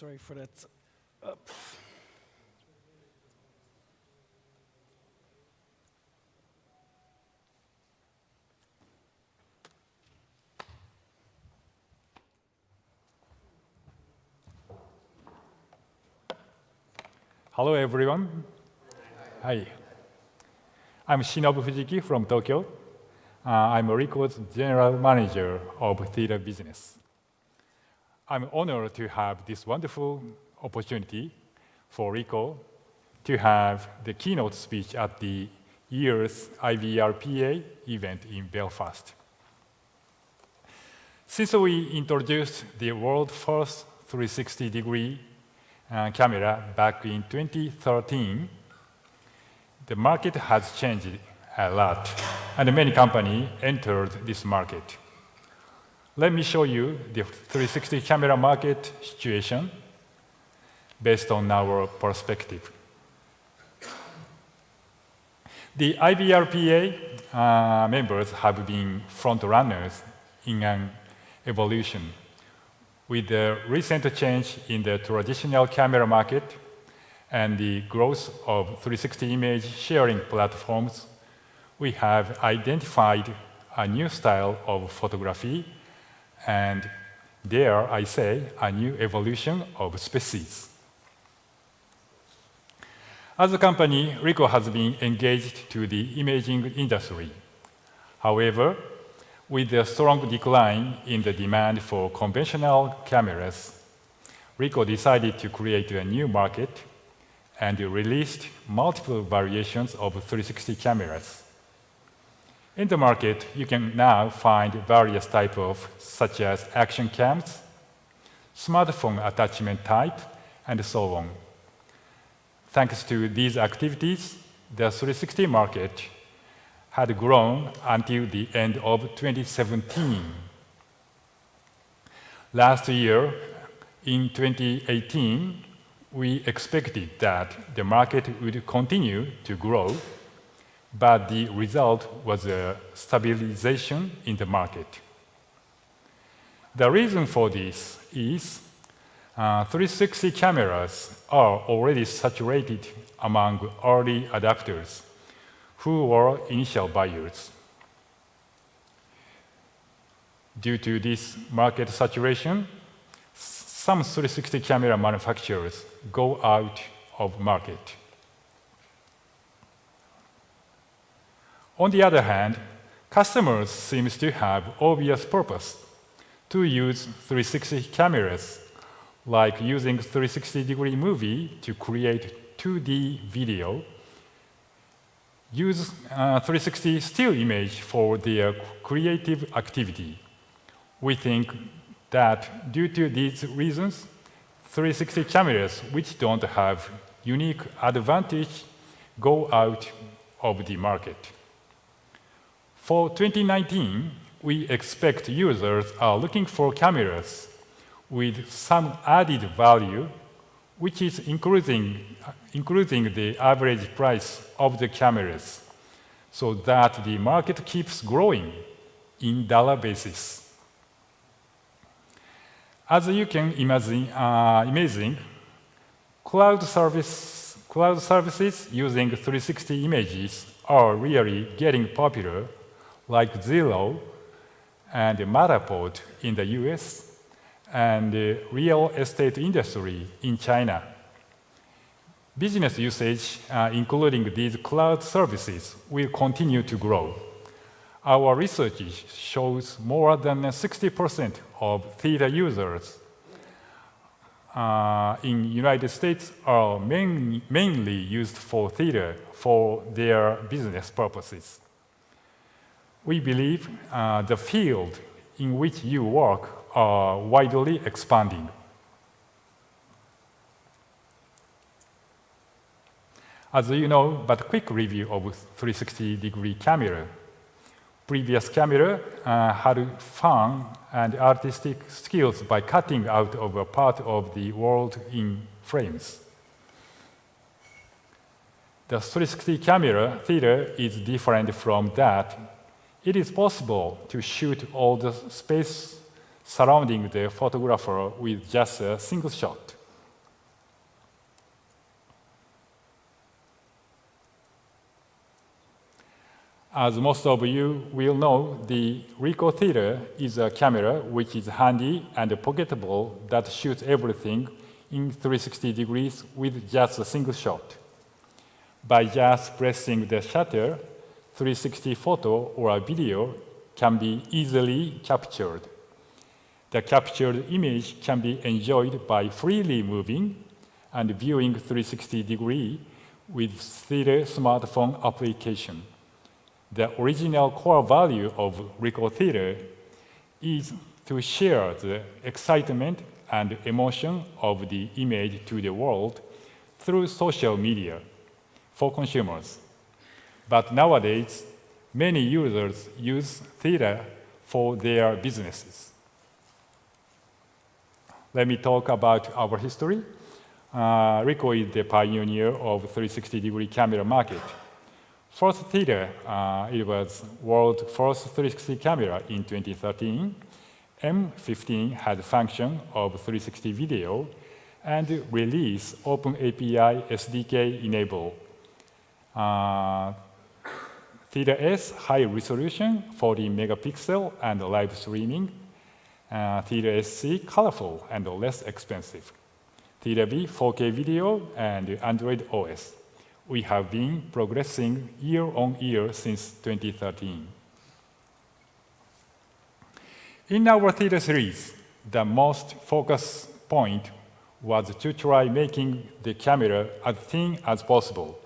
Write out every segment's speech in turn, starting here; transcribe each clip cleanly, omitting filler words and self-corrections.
Sorry for that. Hello, everyone. Hi. I'm Shinobu Fujiki from Tokyo. I'm Ricoh's General Manager of Theater Business. I'm honored to have this wonderful opportunity for Ricoh to have the keynote speech at the year's IVRPA event in Belfast. Since we introduced the world's first 360-degree camera back in 2013, the market has changed a lot, and many companies entered this market. Let me show you the 360 camera market situation based on our perspective. The IVRPA members have been front runners in an evolution. With the recent change in the traditional camera market and the growth of 360 image sharing platforms, we have identified a new style of photography, and dare I say, a new evolution of species. As a company, Ricoh has been engaged to the imaging industry. However, with the strong decline in the demand for conventional cameras, Ricoh decided to create a new market and released multiple variations of 360 cameras. In the market, you can now find various types such as action cams, smartphone attachment type, and so on. Thanks to these activities, the 360 market had grown until the end of 2017. Last year, in 2018, we expected that the market would continue to grow, but the result was a stabilization in the market. The reason for this is 360 cameras are already saturated among early adopters who were initial buyers. Due to this market saturation, some 360 camera manufacturers go out of market. On the other hand, customers seem to have obvious purpose to use 360 cameras, like using 360-degree movie to create 2D video, use 360 still image for their creative activity. We think that due to these reasons, 360 cameras which don't have unique advantage go out of the market. For 2019, we expect users are looking for cameras with some added value, which is increasing the average price of the cameras, so that the market keeps growing in dollar basis. As you can imagine, cloud services using 360 images are really getting popular, like Zillow and Matterport in the US, and the real estate industry in China. Business usage, including these cloud services, will continue to grow. Our research shows more than 60% of theater users in the United States are mainly used for theater for their business purposes. We believe the field in which you work are widely expanding. As you know, but quick review of 360-degree camera. Previous camera had fun and artistic skills by cutting out of a part of the world in frames. The 360 camera theater is different from that. It is possible to shoot all the space surrounding the photographer with just a single shot. As most of you will know, the Ricoh Theta is a camera which is handy and pocketable that shoots everything in 360 degrees with just a single shot. By just pressing the shutter, 360 photo or a video can be easily captured. The captured image can be enjoyed by freely moving and viewing 360 degree with Theta smartphone application. The original core value of Ricoh Theta is to share the excitement and emotion of the image to the world through social media for consumers. But nowadays, many users use Theta for their businesses. Let me talk about our history. Ricoh is the pioneer of 360-degree camera market. First Theta, it was world's first 360 camera in 2013. M15 had function of 360 video and release OpenAPI SDK enable. Theta S high resolution, 40 megapixel and live streaming. Theta SC colorful and less expensive. Theta V 4K video and Android OS. We have been progressing year on year since 2013. In our Theta series, the most focus point was to try making the camera as thin as possible,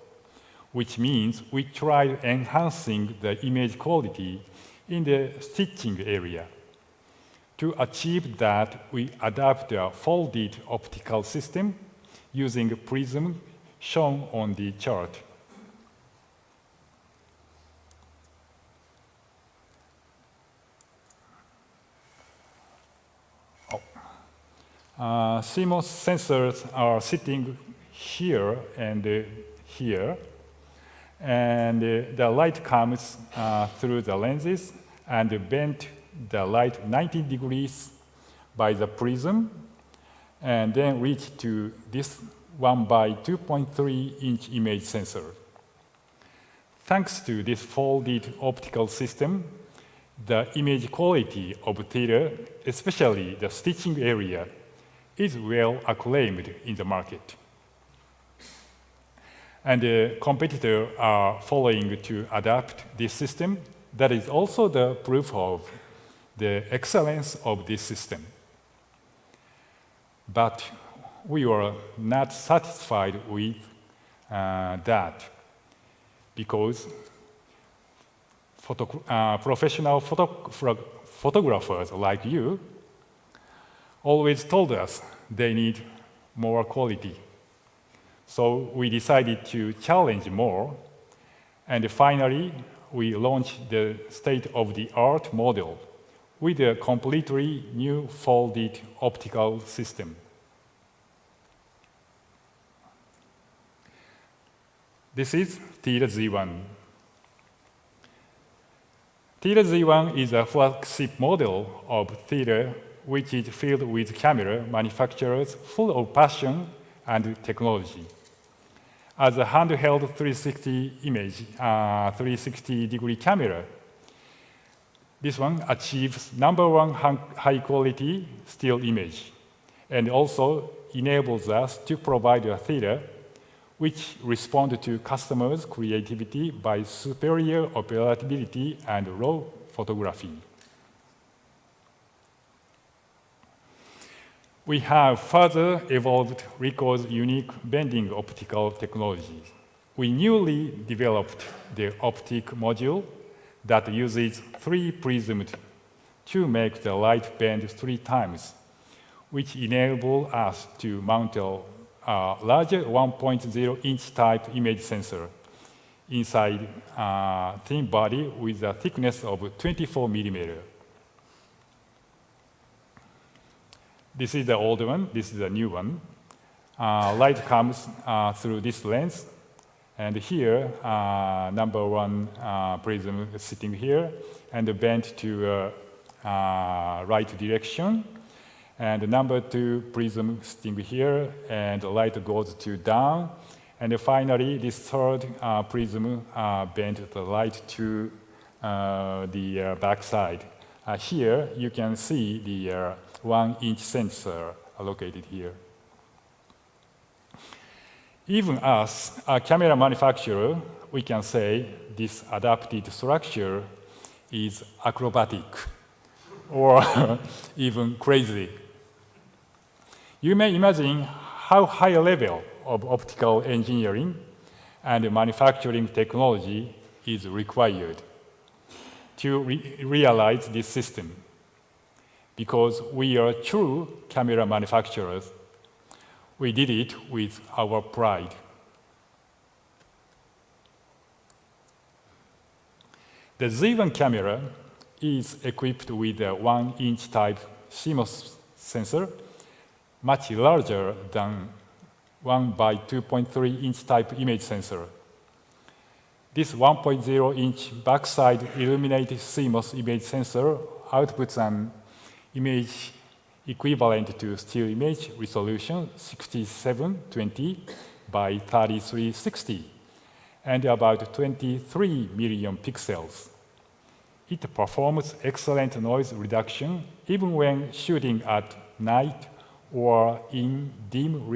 which means we tried enhancing the image quality in the stitching area. To achieve that, we adapted a folded optical system using a prism shown on the chart. CMOS sensors are sitting here and here, and the light comes through the lenses and bend the light 90 degrees by the prism, and then reach to this 1 by 2.3-inch image sensor. Thanks to this folded optical system, the image quality of Theta, especially the stitching area, is well acclaimed in the market. And the competitors are following to adapt this system. That is also the proof of the excellence of this system. But we were not satisfied with that, because professional photographers like you always told us they need more quality. So we decided to challenge more, and finally we launched the state-of-the-art model with a completely new folded optical system. This is Theta Z1. Theta Z1 is a flagship model of Theta, which is filled with camera manufacturers full of passion and technology. As a handheld 360 image, 360-degree camera, this one achieves #1 high-quality still image, and also enables us to provide a Theta which respond to customers' creativity by superior operability and raw photography. We have further evolved Ricoh's unique bending optical technology. We newly developed the optic module that uses 3 prisms to make the light bend 3 times, which enable us to mount a larger 1.0-inch type image sensor inside a thin body with a thickness of 24 millimeters. This is the old one, this is the new one. Light comes through this lens, and here, #1 prism is sitting here, and bent to right direction. And the #2 prism sitting here, and the light goes to down, And finally, this third prism bent the light to the back side. Here, you can see the 1-inch sensor located here. Even as a camera manufacturer, we can say this adapted structure is acrobatic or even crazy. You may imagine how high a level of optical engineering and manufacturing technology is required to realize this system. Because we are true camera manufacturers, we did it with our pride. The Z1 camera is equipped with a 1-inch type CMOS sensor, much larger than 1 by 2.3-inch type image sensor. This 1.0-inch backside illuminated CMOS image sensor outputs an image equivalent to still image resolution 6720 by 3360 and about 23 million pixels. It performs excellent noise reduction even when shooting at night or in dim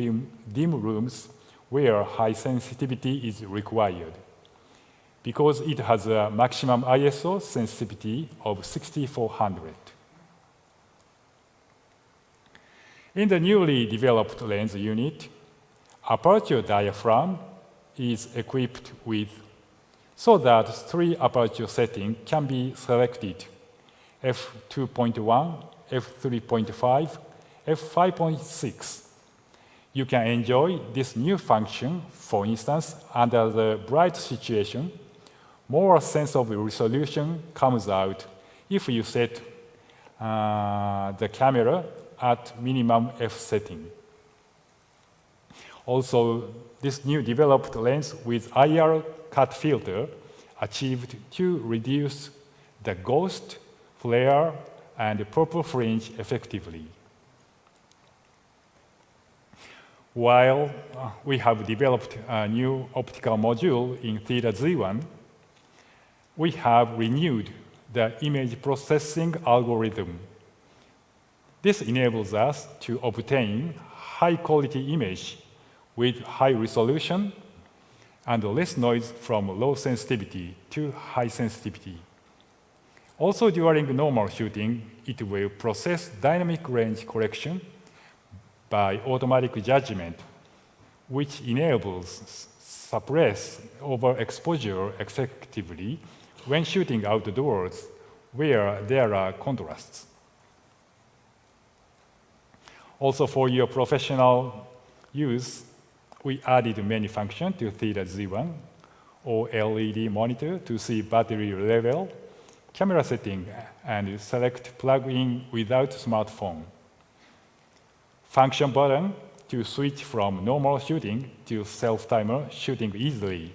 rooms where high sensitivity is required, because it has a maximum ISO sensitivity of 6400. In the newly developed lens unit, aperture diaphragm is equipped with so that 3 aperture settings can be selected: f2.1, f3.5, f5.6. You can enjoy this new function, for instance, under the bright situation. More sense of resolution comes out if you set the camera at minimum f setting. Also, this new developed lens with IR cut filter achieved to reduce the ghost, flare, and purple fringe effectively. While we have developed a new optical module in Theta Z1, we have renewed the image processing algorithm. This enables us to obtain high-quality image with high resolution and less noise from low sensitivity to high sensitivity. Also, during normal shooting, it will process dynamic range correction by automatic judgment, which enables suppress overexposure effectively when shooting outdoors where there are contrasts. Also, for your professional use, we added many functions to Theta Z1, or LED monitor to see battery level, camera setting, and select plug-in without smartphone. Function button to switch from normal shooting to self-timer shooting easily.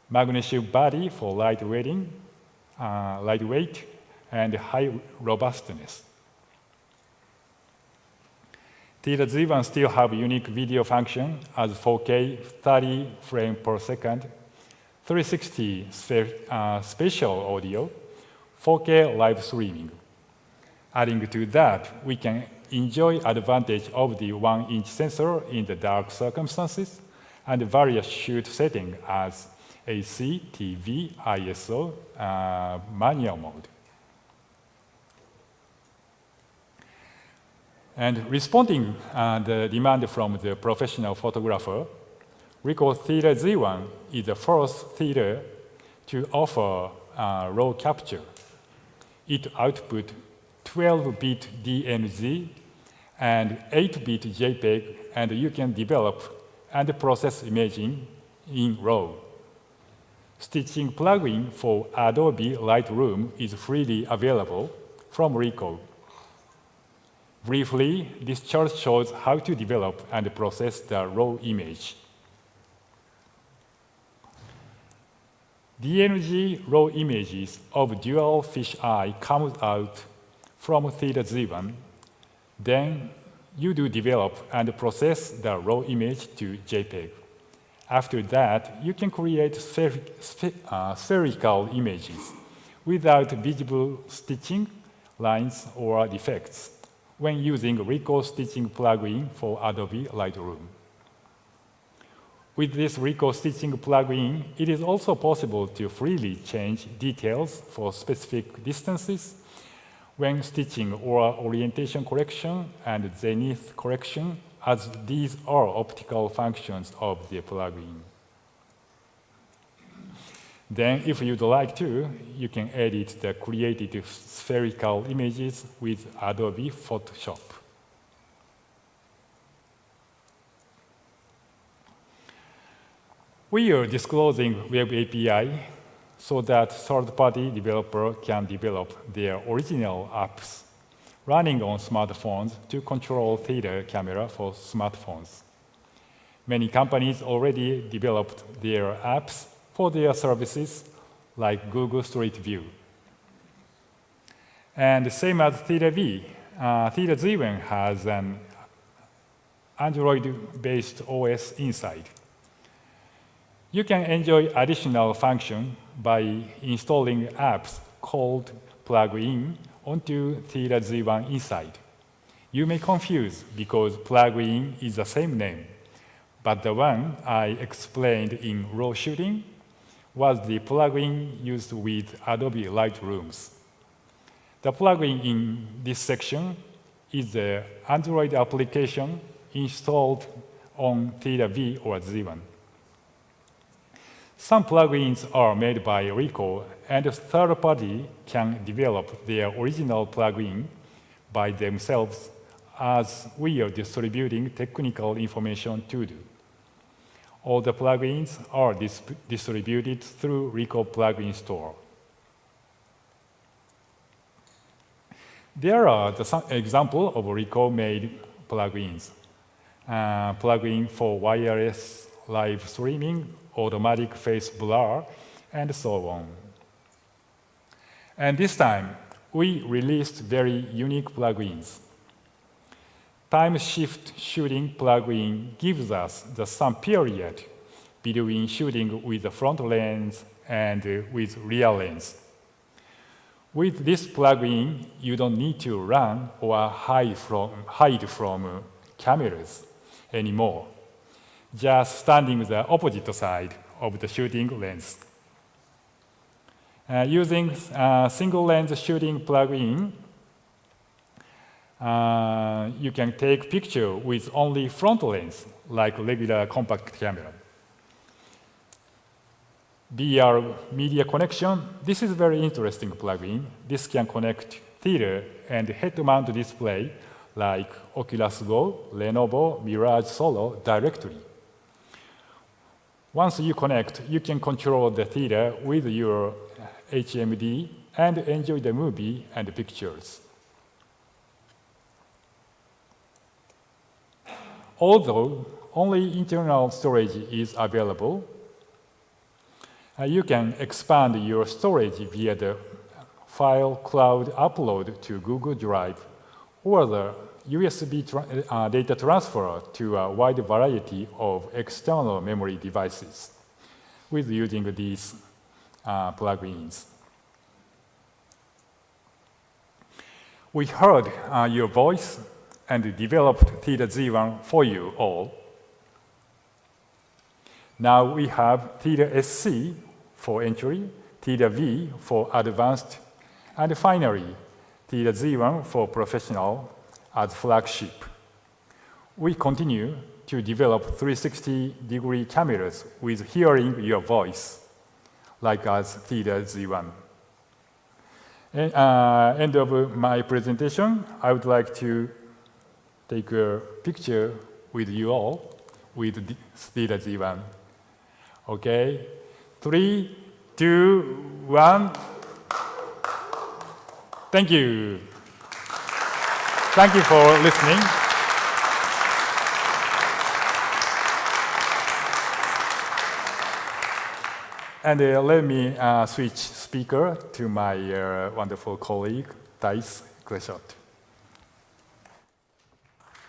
Magnesium body for lightweight and high robustness. Theta Z1 still have unique video function as 4K 30 frames per second, 360 spatial audio, 4K live streaming. Adding to that, we can enjoy advantage of the 1-inch sensor in the dark circumstances and various shoot settings as AC, TV, ISO, manual mode. And responding the demand from the professional photographer, Ricoh Theta Z1 is the first Theta to offer raw capture. It outputs 12-bit DMZ and 8-bit JPEG, and you can develop and process imaging in RAW. Stitching plugin for Adobe Lightroom is freely available from Ricoh. Briefly, this chart shows how to develop and process the raw image. DNG raw images of dual fisheye comes out from Theta Z1. Then you do develop and process the raw image to JPEG. After that, you can create spherical images without visible stitching, lines, or defects when using Ricoh stitching plugin for Adobe Lightroom. With this Ricoh stitching plugin, it is also possible to freely change details for specific distances when stitching or orientation correction and zenith correction, as these are optical functions of the plugin. Then, if you'd like to, you can edit the created spherical images with Adobe Photoshop. We are disclosing Web API so that third-party developers can develop their original apps running on smartphones to control Theta camera for smartphones. Many companies already developed their apps for their services, like Google Street View. And same as Theta V, Theta Z1 has an Android-based OS inside. You can enjoy additional function by installing apps called plugin onto Theta Z1 inside. You may confuse because plugin is the same name, but the one I explained in raw shooting was the plugin used with Adobe Lightrooms. The plugin in this section is the Android application installed on Theta V or Z1. Some plugins are made by Ricoh, and a third party can develop their original plugin by themselves, as we are distributing technical information to do. All the plugins are distributed through Ricoh Plugin Store. There are some examples of Ricoh-made plugins. Plugin for wireless live streaming, automatic face blur, and so on. And this time, we released very unique plugins. Time shift shooting plugin gives us the sum period between shooting with the front lens and with rear lens. With this plugin, you don't need to run or hide from cameras anymore, just standing the opposite side of the shooting lens. Using single lens shooting plugin, you can take picture with only front lens, like regular compact camera. VR media connection, this is a very interesting plugin. This can connect theater and head-mount display like Oculus Go, Lenovo, Mirage Solo directly. Once you connect, you can control the theater with your HMD and enjoy the movie and pictures. Although only internal storage is available, you can expand your storage via the file cloud upload to Google Drive or the USB data transfer to a wide variety of external memory devices with using these plugins. We heard your voice and developed Theta Z1 for you all. Now we have Theta SC for entry, Theta V for advanced, and finally, Theta Z1 for professional as flagship. We continue to develop 360-degree cameras with hearing your voice, like as Theta Z1. End of my presentation, I would like to take a picture with you all with Theta Z1. Okay, 3, 2, 1. Thank you. Thank you for listening. And let me switch speaker to my wonderful colleague, Thijs Ekelschot.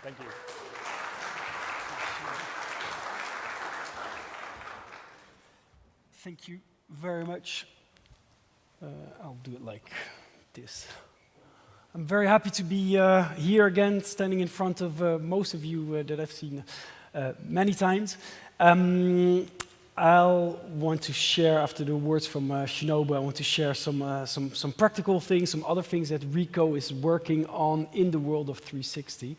Thank you. Thank you very much. I'll do it like this. I'm very happy to be here again, standing in front of most of you that I've seen many times. I'll want to share, after the words from Shinobu, I want to share some practical things, some other things that Ricoh is working on in the world of 360.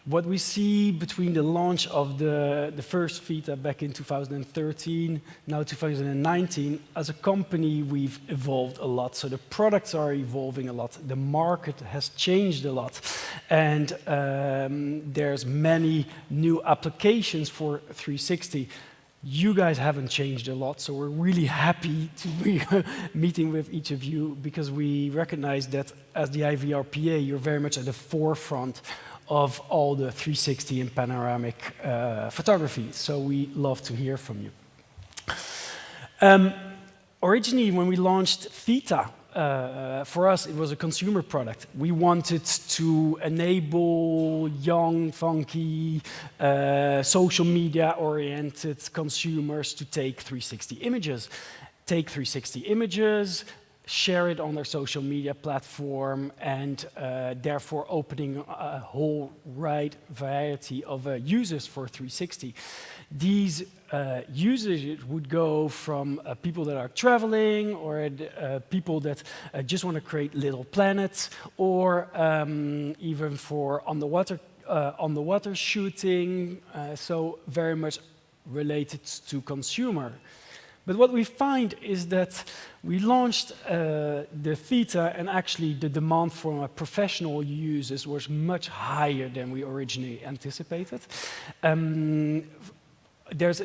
What we see between the launch of the first Theta back in 2013, now 2019, as a company we've evolved a lot. So the products are evolving a lot, the market has changed a lot, and there's many new applications for 360. You guys haven't changed a lot, so we're really happy to be meeting with each of you, because we recognize that as the IVRPA, you're very much at the forefront of all the 360 and panoramic photography. So we love to hear from you. Originally, when we launched Theta, for us, it was a consumer product. We wanted to enable young, funky, social media-oriented consumers to take 360 images. Take 360 images, share it on their social media platform, and therefore opening a whole wide variety of users for 360. These users would go from people that are traveling, or people that just want to create little planets, or even for on the water shooting, so very much related to consumer. But what we find is that we launched the Theta, and actually the demand from professional users was much higher than we originally anticipated. There's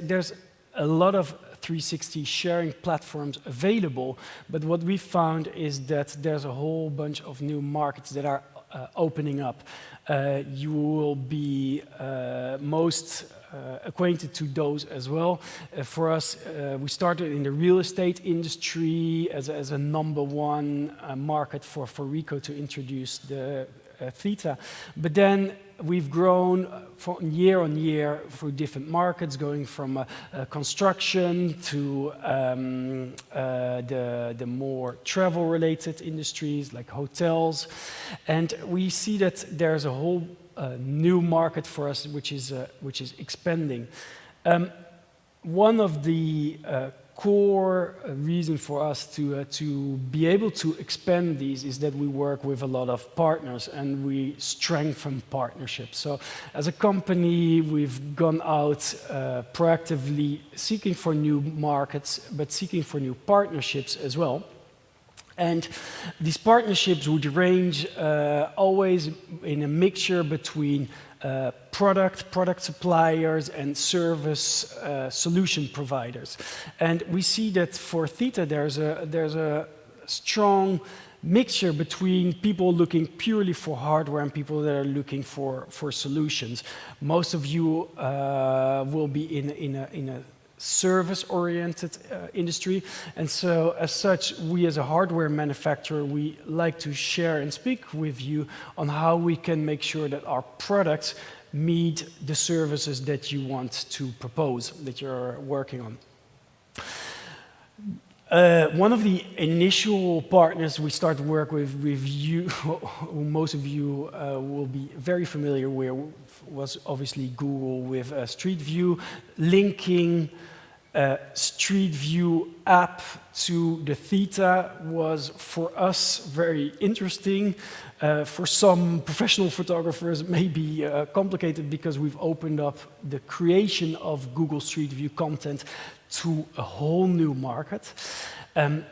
a lot of 360 sharing platforms available, but what we found is that there's a whole bunch of new markets that are opening up. You will be most acquainted to those as well. For us, we started in the real estate industry as a #1 market for Ricoh to introduce the Theta. But then we've grown from year on year through different markets, going from construction to the more travel-related industries like hotels. And we see that there's a whole new market for us, which is expanding. One of the core reason for us to be able to expand these is that we work with a lot of partners, and we strengthen partnerships. So as a company, we've gone out proactively seeking for new markets, but seeking for new partnerships as well. And these partnerships would range always in a mixture between product suppliers and service solution providers. And we see that for Theta, there's a strong mixture between people looking purely for hardware and people that are looking for solutions. Most of you will be in a service-oriented industry, and so as such, we as a hardware manufacturer, we like to share and speak with you on how we can make sure that our products meet the services that you want to propose, that you're working on. One of the initial partners we started to work with you, who most of you will be very familiar with, was obviously Google with Street View, linking Street View app to the Theta was for us very interesting. For some professional photographers, it may be complicated, because we've opened up the creation of Google Street View content to a whole new market.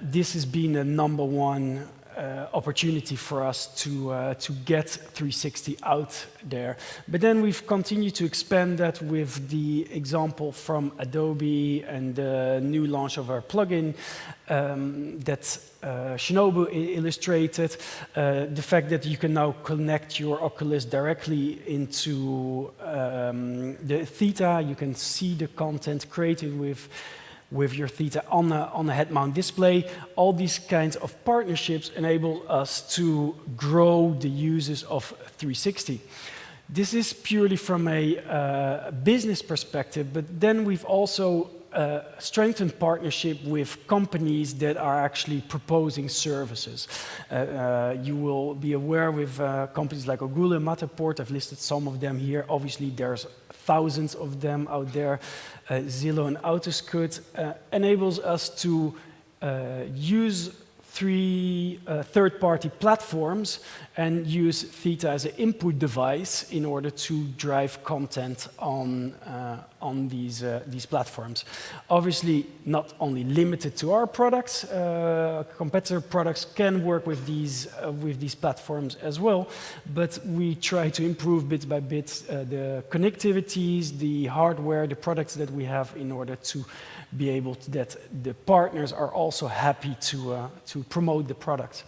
This has been a #1 opportunity for us to get 360 out there. But then we've continued to expand that with the example from Adobe and the new launch of our plugin that Shinobu illustrated. The fact that you can now connect your Oculus directly into the Theta, you can see the content created with your Theta on a head-mount display. All these kinds of partnerships enable us to grow the uses of 360. This is purely from a business perspective, but then we've also strengthened partnership with companies that are actually proposing services. You will be aware with companies like Ogule and Matterport. I've listed some of them here. Obviously, there's thousands of them out there. Zillow and Autoscoot enables us to use third-party platforms and use Theta as an input device in order to drive content on these platforms. Obviously, not only limited to our products, competitor products can work with these platforms as well, but we try to improve bit by bit the connectivities, the hardware, the products that we have in order to be able to, that the partners are also happy to promote the product.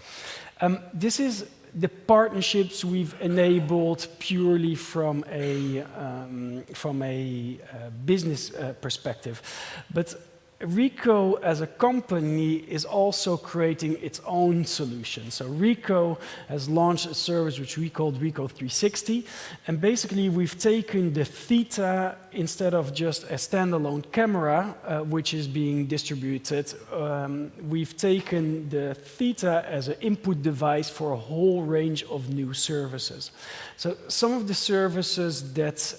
This is the partnerships we've enabled purely from a business perspective. But Ricoh as a company is also creating its own solution. So Ricoh has launched a service which we called Ricoh 360, and basically we've taken the Theta instead of just a standalone camera, which is being distributed. We've taken the Theta as an input device for a whole range of new services. So some of the services that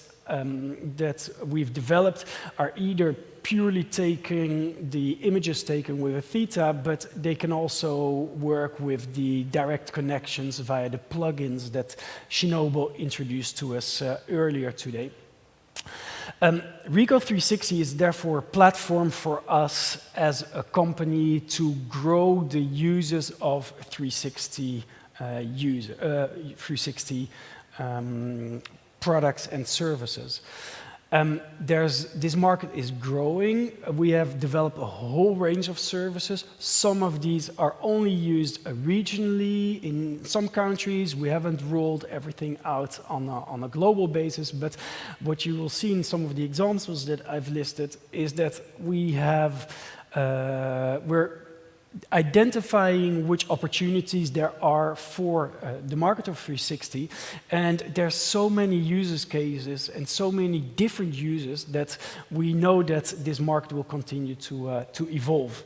we've developed are either purely taking the images taken with a Theta, but they can also work with the direct connections via the plugins that Shinobu introduced to us earlier today. Ricoh 360 is therefore a platform for us as a company to grow the users of 360 products and services. This market is growing. We have developed a whole range of services. Some of these are only used regionally in some countries. We haven't rolled everything out on a global basis, but what you will see in some of the examples that I've listed is that we're identifying which opportunities there are for the market of 360, and there's so many use cases and so many different users that we know that this market will continue to evolve.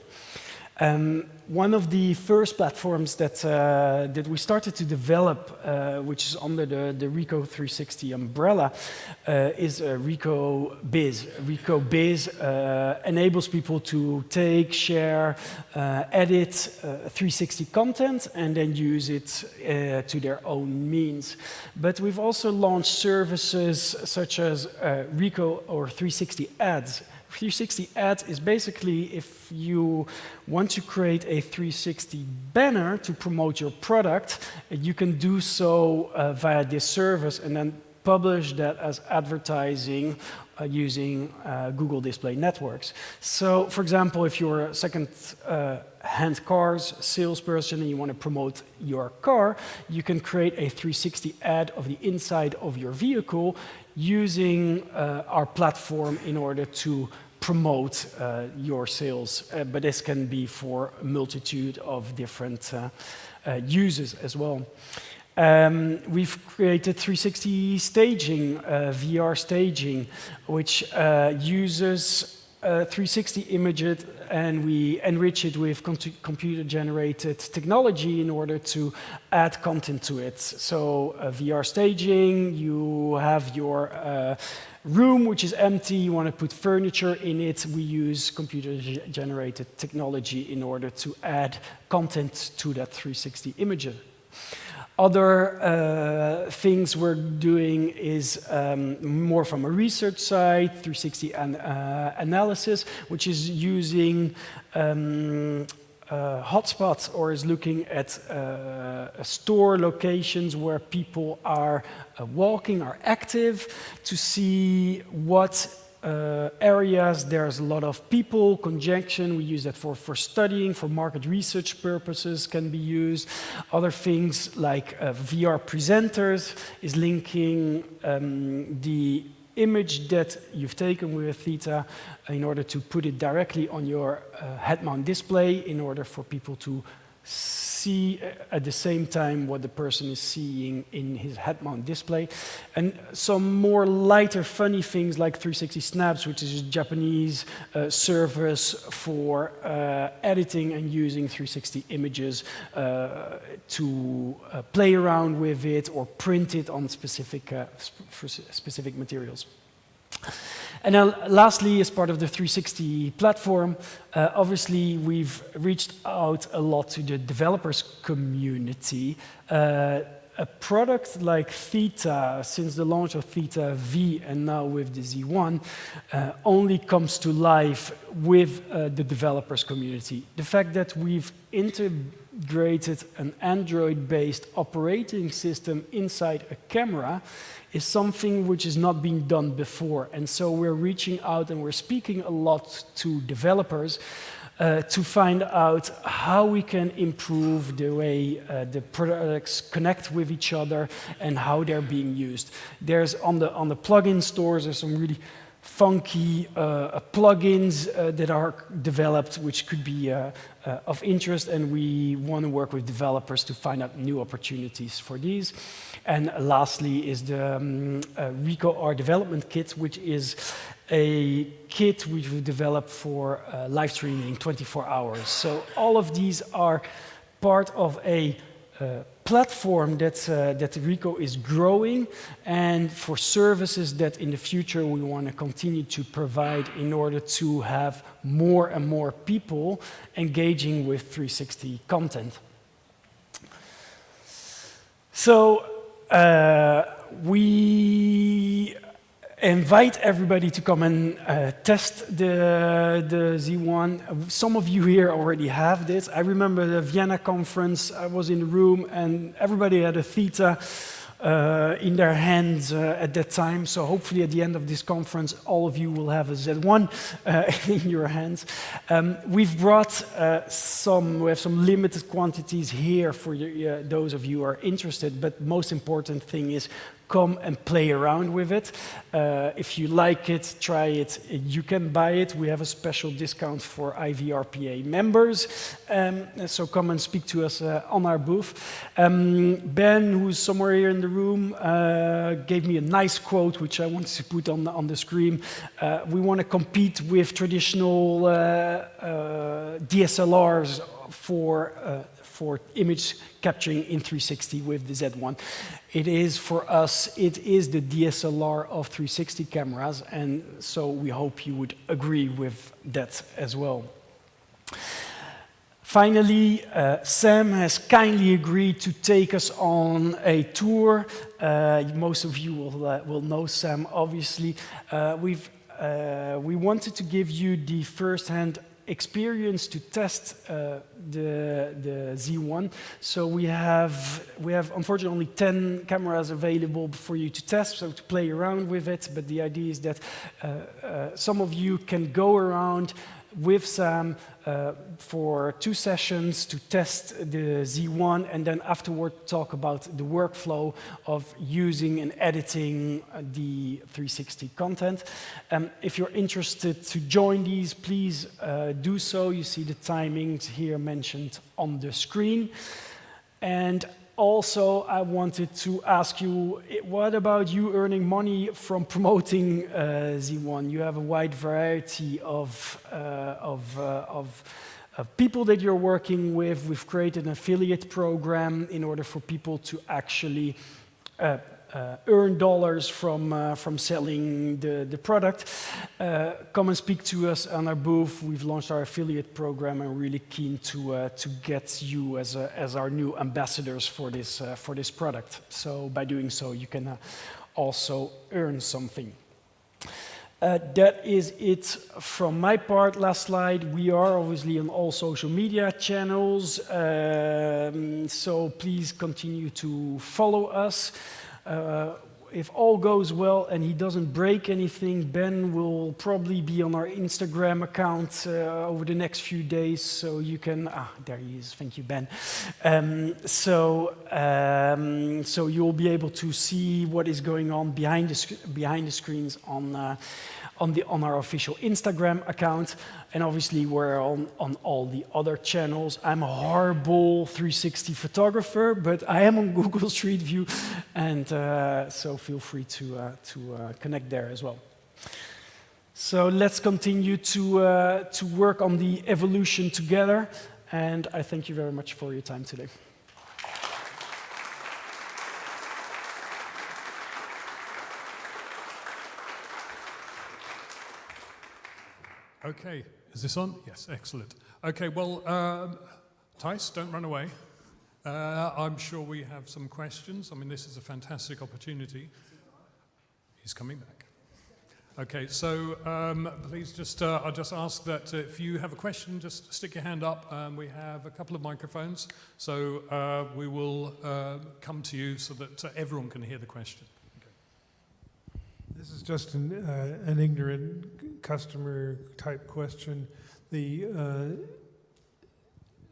One of the first platforms that we started to develop, which is under the Ricoh 360 umbrella, is Ricoh Biz. Ricoh Biz enables people to take, share, edit 360 content and then use it to their own means. But we've also launched services such as Ricoh or 360 Ads. 360 Ads is basically if you want to create a 360 banner to promote your product, you can do so via this service and then publish that as advertising using Google Display Networks. So, for example, if you're a second-hand cars salesperson and you want to promote your car, you can create a 360 ad of the inside of your vehicle using our platform in order to promote your sales. But this can be for a multitude of different users as well. We've created 360 staging, VR staging, which uses 360 images and we enrich it with computer-generated technology in order to add content to it. So VR staging, you have your room which is empty, you want to put furniture in it, we use computer-generated technology in order to add content to that 360 image. Other things we're doing is more from a research side, 360 analysis, which is using hotspots or is looking at store locations where people are walking, are active, to see what areas there's a lot of people, conjunction. We use that for studying, for market research purposes can be used. Other things like VR presenters is linking the image that you've taken with Theta in order to put it directly on your head-mount display in order for people to see see at the same time what the person is seeing in his head-mount display. And some more lighter, funny things like 360 Snaps, which is a Japanese service for editing and using 360 images to play around with it or print it on specific materials. And then lastly, as part of the 360 platform, obviously we've reached out a lot to the developers community. A product like Theta, since the launch of Theta V and now with the Z1, only comes to life with the developers community. The fact that we've integrated an Android-based operating system inside a camera is something which has not been done before. And so we're reaching out and we're speaking a lot to developers to find out how we can improve the way the products connect with each other and how they're being used. There's on the plugin stores, there's some really funky plugins that are developed which could be of interest, and we want to work with developers to find out new opportunities for these. And lastly is the Ricoh R development kit, which is a kit which we developed for live streaming 24 hours. So all of these are part of a platform that Ricoh is growing, and for services that in the future we want to continue to provide in order to have more and more people engaging with 360 content. So we invite everybody to come and test the Z1. Some of you here already have this. I remember the Vienna conference, I was in the room and everybody had a Theta in their hands at that time. So hopefully at the end of this conference, all of you will have a Z1 in your hands. We've brought we have some limited quantities here for those of you who are interested, but most important thing is come and play around with it. If you like it, try it, you can buy it. We have a special discount for IVRPA members. So come and speak to us on our booth. Ben, who's somewhere here in the room, gave me a nice quote, which I wanted to put on the screen. We want to compete with traditional DSLRs for image capturing in 360 with the Z1. It is, for us, it is the DSLR of 360 cameras, and so we hope you would agree with that as well. Finally, Sam has kindly agreed to take us on a tour. Most of you will know Sam, obviously. We wanted to give you the first-hand experience to test the Z1. So we have unfortunately only 10 cameras available for you to test, so to play around with it. But the idea is that some of you can go around with Sam for 2 sessions to test the Z1, and then afterward talk about the workflow of using and editing the 360 content. If you're interested to join these, please do so. You see the timings here mentioned on the screen. And also, I wanted to ask you, what about you earning money from promoting Z1? You have a wide variety of people that you're working with. We've created an affiliate program in order for people to actually earn dollars from selling the product. Come and speak to us on our booth. We've launched our affiliate program, and we're really keen to get you as our new ambassadors for this product. So by doing so, you can also earn something. That is it from my part. Last slide. We are obviously on all social media channels, so please continue to follow us. if all goes well and he doesn't break anything, Ben will probably be on our Instagram account over the next few days, so you can, there he is, thank you, Ben. So you'll be able to see what is going on behind the screens on our official Instagram account, and obviously we're on all the other channels. I'm a horrible 360 photographer, but I am on Google Street View, and so feel free to connect there as well. So let's continue to work on the evolution together, and I thank you very much for your time today. Okay, is this on? Yes, excellent. Okay, well, Thijs, don't run away. I'm sure we have some questions. I mean, this is a fantastic opportunity. He's coming back. Okay, so please just, I'll just ask that if you have a question, just stick your hand up. We have a couple of microphones, so we will come to you so that everyone can hear the question. This is just an ignorant customer type question. The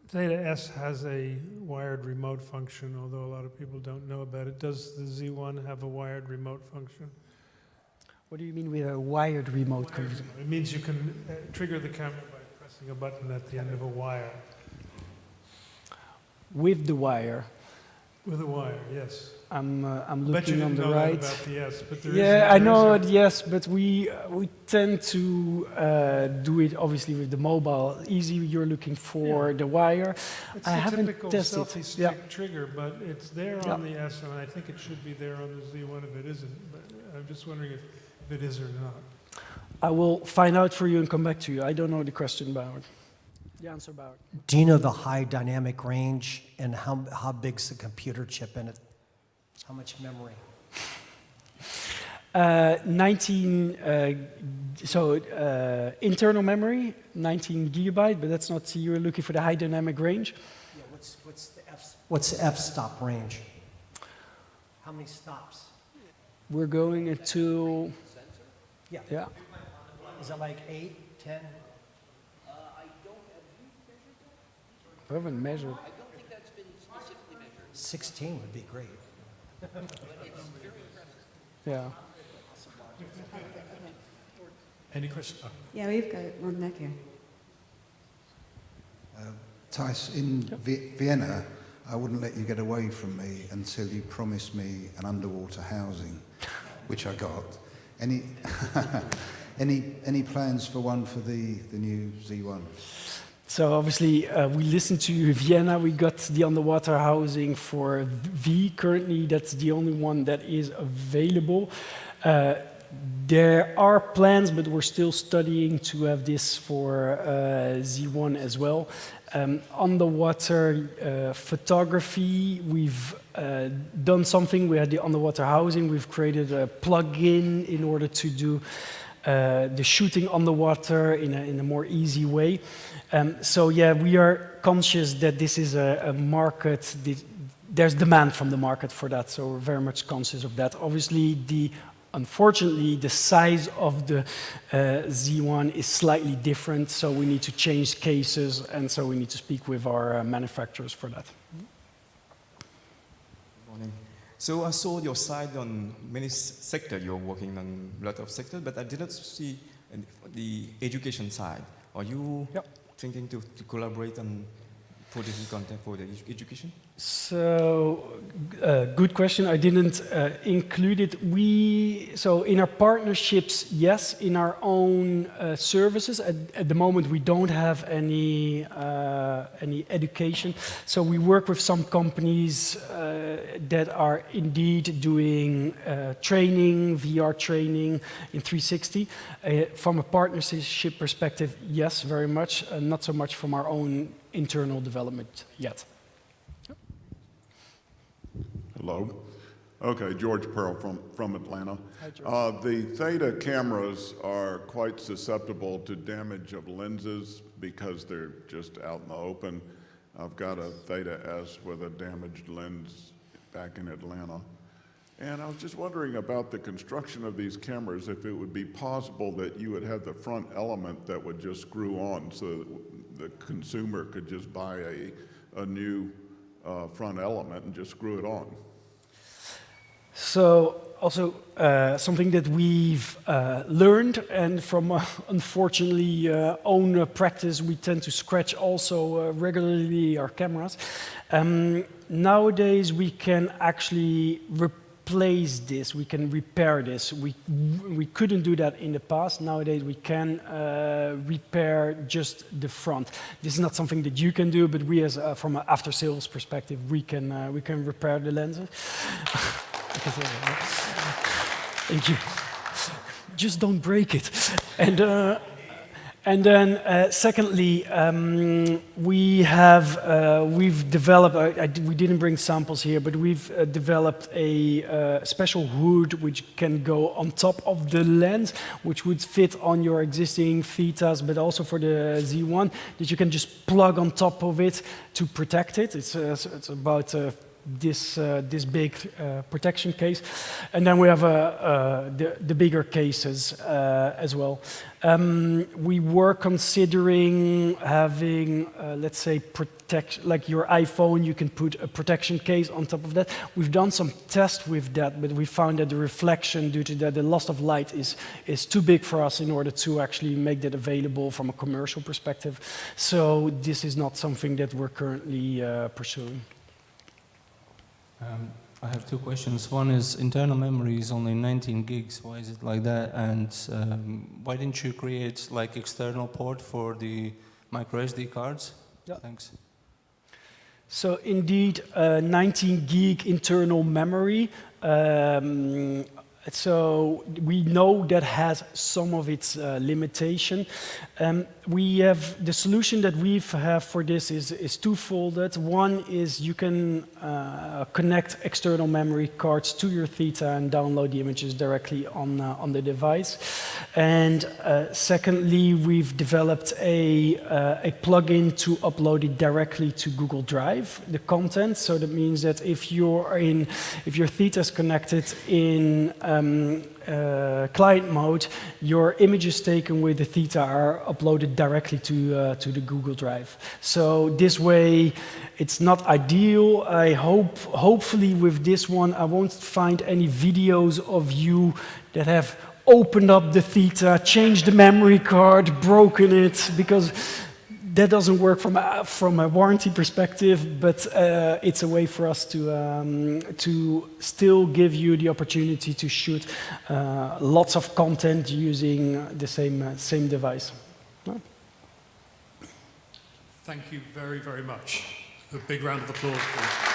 Theta S has a wired remote function, although a lot of people don't know about it. Does the Z1 have a wired remote function? What do you mean with a wired remote control? It means you can trigger the camera by pressing a button at the end of a wire. With the wire. With a wire, yes. I'm looking Bet you didn't on the know right. that about the S, but there Yeah, is I know it, yes, but we tend to do it obviously with the mobile. Easy, you're looking for the wire. It's I a haven't typical tested. selfie stick trigger, but it's there on the S, and I think it should be there on the Z1 if it isn't. But I'm just wondering if it is or not. I will find out for you and come back to you. I don't know the question about it. The answer about it. Do you know the high dynamic range and how big's the computer chip in it? How much memory? 19, internal memory, 19 gigabyte, but that's not, you're looking for the high dynamic range. Yeah, what's the f-stop range? How many stops? We're going until, Yeah. Is that like 8, 10? I haven't measured. I don't think that's been specifically measured. 16 would be great. But it's very impressive. Yeah. Any questions? Oh. Yeah, we've got one back here. Thijs, in Vienna, I wouldn't let you get away from me until you promised me an underwater housing, which I got. Any plans for one for the new Z1? So obviously, we listened to you in Vienna. We got the underwater housing for V. Currently, that's the only one that is available. There are plans, but we're still studying to have this for Z1 as well. Underwater photography, we've done something. We had the underwater housing. We've created a plugin in order to do the shooting underwater in a more easy way. So yeah, we are conscious that this is a market, there's demand from the market for that, so we're very much conscious of that. Obviously, unfortunately, the size of the Z1 is slightly different, so we need to change cases, and so we need to speak with our manufacturers for that. Good morning. So I saw your side on many sectors, you're working on a lot of sectors, but I didn't see the education side. Are you thinking to collaborate on producing content for the education? So, good question. I didn't include it. So in our partnerships, yes. In our own services, at the moment we don't have any education. So we work with some companies that are indeed doing training, VR training in 360. From a partnership perspective, yes, very much. Not so much from our own internal development yet. Hello. Okay, George Pearl from Atlanta. Hi, George. The Theta cameras are quite susceptible to damage of lenses because they're just out in the open. I've got a Theta S with a damaged lens back in Atlanta. And I was just wondering about the construction of these cameras, if it would be possible that you would have the front element that would just screw on so that the consumer could just buy a new front element and just screw it on. So also something that we've learned, and from unfortunately own practice, we tend to scratch also regularly our cameras. Nowadays we can actually replace this, we can repair this. We couldn't do that in the past. Nowadays we can repair just the front. This is not something that you can do, but we as from an after sales perspective, we can repair the lenses. Thank you. Just don't break it. And then secondly, we've developed, we didn't bring samples here, but we've developed a special hood which can go on top of the lens, which would fit on your existing Thetas, but also for the Z1, that you can just plug on top of it to protect it. It's about this big protection case, and then we have the bigger cases as well. We were considering having, let's say, like your iPhone, you can put a protection case on top of that. We've done some tests with that, but we found that the reflection due to that, the loss of light is too big for us in order to actually make that available from a commercial perspective. So this is not something that we're currently pursuing. I have two questions. One is internal memory is only 19 gigs. Why is it like that? And why didn't you create like external port for the micro SD cards? Yeah. Thanks. So indeed, 19 gig internal memory. So we know that has some of its limitation. We have the solution that we have for this is twofold. One is you can connect external memory cards to your Theta and download the images directly on the device. And secondly, we've developed a plugin to upload it directly to Google Drive, the content. So that means that if your Theta is connected in client mode, your images taken with the Theta are uploaded directly to the Google Drive. So this way, it's not ideal. I hopefully with this one, I won't find any videos of you that have opened up the Theta, changed the memory card, broken it, because that doesn't work from a warranty perspective, but it's a way for us to still give you the opportunity to shoot lots of content using the same device. Thank you very, very much. A big round of applause, please.